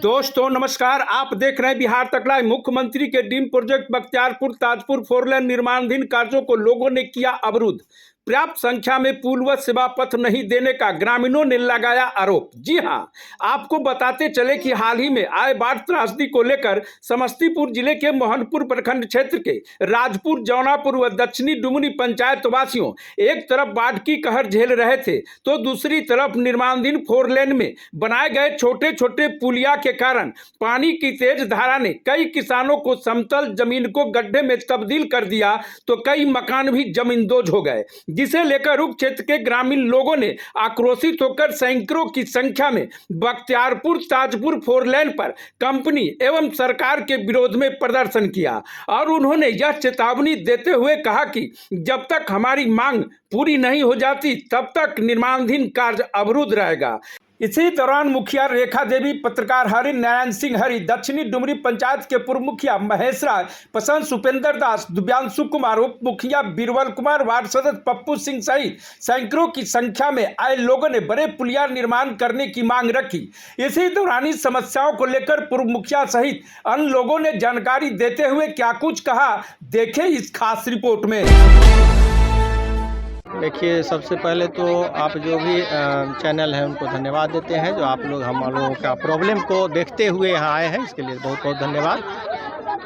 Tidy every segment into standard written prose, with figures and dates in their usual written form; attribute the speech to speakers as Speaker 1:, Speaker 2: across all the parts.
Speaker 1: दोस्तों नमस्कार। आप देख रहे हैं बिहार तक लाइव। मुख्यमंत्री के dream project Bakhtiyarpur Tajpur four lane निर्माणाधीन कार्यों को लोगों ने किया अवरुद्ध। पर्याप्त संख्या में पुल व सेवा पथ नहीं देने का ग्रामीणों ने लगाया आरोप। जी हां, आपको बताते चले कि हाल ही में आए बाढ़ त्रासदी को लेकर समस्तीपुर जिले के मोहनपुर प्रखंड क्षेत्र के राजपुर, जौनापुर व दक्षिणी डुमरी पंचायत वासियों एक तरफ बाढ़ की कहर झेल रहे थे तो दूसरी तरफ निर्माणाधीन फोरलेन में बनाए गए छोटे छोटे पुलिया के कारण पानी की तेज धारा ने कई किसानों को समतल जमीन को गड्ढे में तब्दील कर दिया तो कई मकान भी जमींदोज हो गए, जिसे लेकर उप क्षेत्र के ग्रामीण लोगों ने आक्रोशित होकर सैकड़ों की संख्या में बख्तियारपुर ताजपुर फोरलेन पर कंपनी एवं सरकार के विरोध में प्रदर्शन किया और उन्होंने यह चेतावनी देते हुए कहा कि जब तक हमारी मांग पूरी नहीं हो जाती तब तक निर्माणाधीन कार्य अवरुद्ध रहेगा। इसी दौरान मुखिया रेखा देवी, पत्रकार हरि नारायण सिंह हरि, दक्षिणी डुमरी पंचायत के पूर्व मुखिया महेश राय, पसंद सुपेंद्र दास, दिव्यांशु कुमार, उप मुखिया बीरबल कुमार, वार्ड सदस्य पप्पू सिंह सहित सैकड़ों की संख्या में आए लोगों ने बड़े पुलिया निर्माण करने की मांग रखी। इसी दौरान इस समस्याओं को लेकर पूर्व मुखिया सहित अन्य लोगों ने जानकारी देते हुए क्या कुछ कहा, देखें इस खास रिपोर्ट में।
Speaker 2: देखिए, सबसे पहले तो आप जो भी चैनल है उनको धन्यवाद देते हैं जो आप लोग हम लोगों का प्रॉब्लम को देखते हुए यहाँ आए हैं, इसके लिए बहुत बहुत धन्यवाद।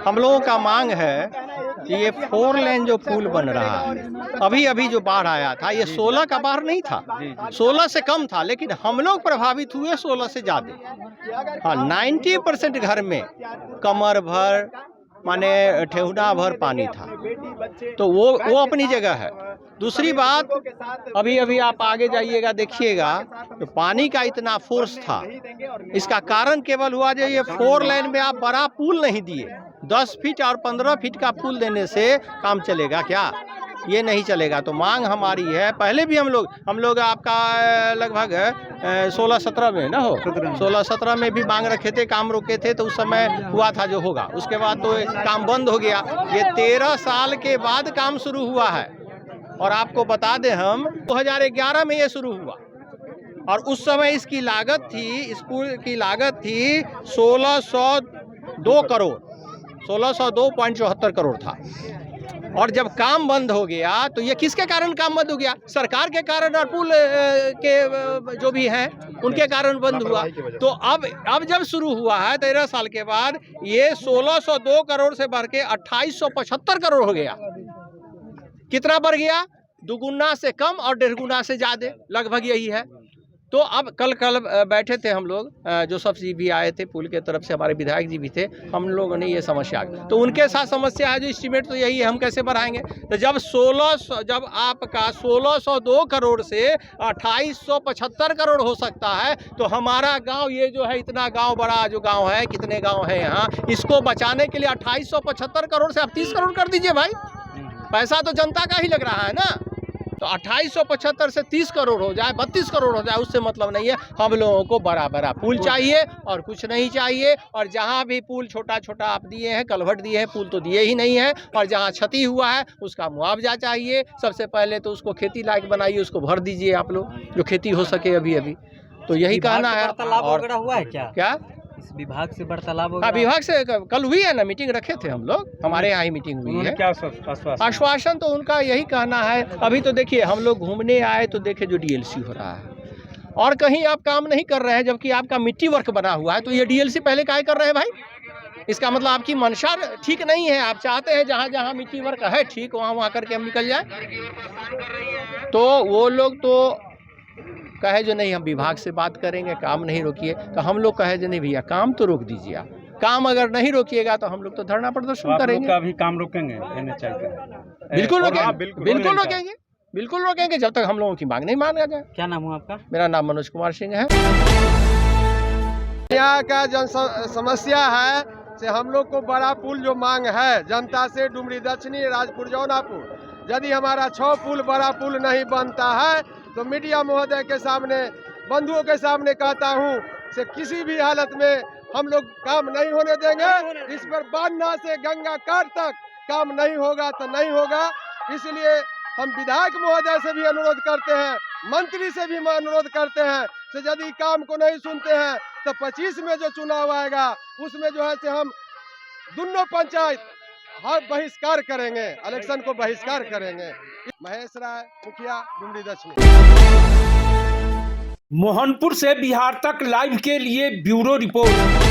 Speaker 2: हम लोगों का मांग है कि ये 4 लेन जो पुल बन रहा है, अभी अभी जो बाढ़ आया था ये 16 का बाढ़ नहीं था, 16 से कम था, लेकिन हम लोग प्रभावित हुए 16 से ज़्यादा। हाँ, 90% घर में कमर भर माने ठेहुना भर पानी था, तो वो अपनी जगह है। दूसरी बात, अभी अभी आप आगे जाइएगा देखिएगा तो पानी का इतना फोर्स था, इसका कारण केवल हुआ जो ये 4 लेन में आप बड़ा पुल नहीं दिए। 10 फीट और 15 फीट का पुल देने से काम चलेगा क्या? ये नहीं चलेगा। तो मांग हमारी है, पहले भी हम लोग आपका लगभग 16-17 में ना हो 16-17 में भी मांग रखे थे, काम रोके थे, तो उस समय हुआ था जो होगा। उसके बाद तो काम बंद हो गया। ये 13 साल के बाद काम शुरू हुआ है और आपको बता दें हम 2011 में ये शुरू हुआ और उस समय इसकी लागत थी, इस पुल की लागत थी 1602 करोड़, 1602.74 करोड़ था। और जब काम बंद हो गया तो ये किसके कारण काम बंद हो गया? सरकार के कारण और पुल के जो भी हैं उनके कारण बंद हुआ। तो अब जब शुरू हुआ है 13 साल के बाद, ये 1602 करोड़ से बढ़ के 2875 करोड़ हो गया। कितना बढ़ गया? दुगुना से कम और 1.5 गुना से ज़्यादा, लगभग यही है। तो अब कल बैठे थे हम लोग, जो सब जी भी आए थे पुल के तरफ से, हमारे विधायक जी भी थे, हम लोगों ने ये समस्या, तो उनके साथ समस्या है जो एस्टीमेट तो यही है, हम कैसे बढ़ाएंगे? तो जब आपका 1602 करोड़ से 2875 करोड़ हो सकता है तो हमारा गांव, ये जो है इतना गांव, बड़ा जो गांव है, कितने गांव है यहाँ, इसको बचाने के लिए 2875 करोड़ से आप 30 करोड़ कर दीजिए भाई। पैसा तो जनता का ही लग रहा है ना। तो 2875 से 30 करोड़ हो जाए, 32 करोड़ हो जाए, उससे मतलब नहीं है। हम लोगों को बड़ा बड़ा पुल चाहिए और कुछ नहीं चाहिए। और जहाँ भी पुल छोटा छोटा आप दिए हैं, कलवर्ट दिए हैं, पुल तो दिए ही नहीं है। और जहाँ क्षति हुआ है उसका मुआवजा चाहिए। सबसे पहले तो उसको खेती लायक बनाइए, उसको भर दीजिए आप लोग, जो खेती हो सके अभी। तो यही कहना है।
Speaker 3: और हुआ है क्या इस विभाग से वार्तालाप?
Speaker 2: हाँ, विभाग से कल हुई है ना, मीटिंग रखे थे हम लोग, हमारे यहाँ ही मीटिंग हुई है।
Speaker 1: क्या
Speaker 2: आश्वासन तो उनका यही कहना है। अभी तो देखिए, हम लोग घूमने आए तो देखे जो डीएलसी हो रहा है और कहीं आप काम नहीं कर रहे हैं, जबकि आपका मिट्टी वर्क बना हुआ है, तो ये डीएलसी पहले क्या कर रहे हैं भाई? इसका मतलब आपकी मंशा ठीक नहीं है। आप चाहते हैं जहाँ जहाँ मिट्टी वर्क है ठीक, वहाँ करके हम निकल जाए। तो वो लोग तो कहे जो नहीं, हम विभाग से बात करेंगे, काम नहीं रोकिए। तो हम लोग कहे जो नहीं भैया, काम तो रोक दीजिए आप। काम अगर नहीं रोकिएगा तो हम लोग तो धरना प्रदर्शन करेंगे।
Speaker 1: का भी काम रोकेंगे?
Speaker 2: बिल्कुल रोकेंगे, बिल्कुल रोकेंगे जब तक हम लोगों की मांग नहीं माना जाए।
Speaker 3: क्या नाम हुआ आपका?
Speaker 2: मेरा नाम मनोज कुमार सिंह है। यहाँ का जन समस्या है से हम लोग को बड़ा पुल जो मांग है जनता से, डुमरी, दक्षिणी, राजपुर, जौनापुर, यदि हमारा 6 पुल बड़ा पुल नहीं बनता है तो मीडिया महोदय के सामने, बंधुओं के सामने कहता हूँ से किसी भी हालत में हम लोग काम नहीं होने देंगे। इस पर बांधना से गंगा काट तक काम नहीं होगा तो नहीं होगा। इसलिए हम विधायक महोदय से भी अनुरोध करते हैं, मंत्री से भी अनुरोध करते हैं
Speaker 4: से यदि काम को नहीं सुनते हैं तो 25 में जो चुनाव आएगा उसमें जो है से हम दोनों पंचायत हर बहिष्कार करेंगे, इलेक्शन को बहिष्कार करेंगे। महेश राय, मुखिया, डुमरी दक्षिणी।
Speaker 1: मोहनपुर से बिहार तक लाइव के लिए ब्यूरो रिपोर्ट।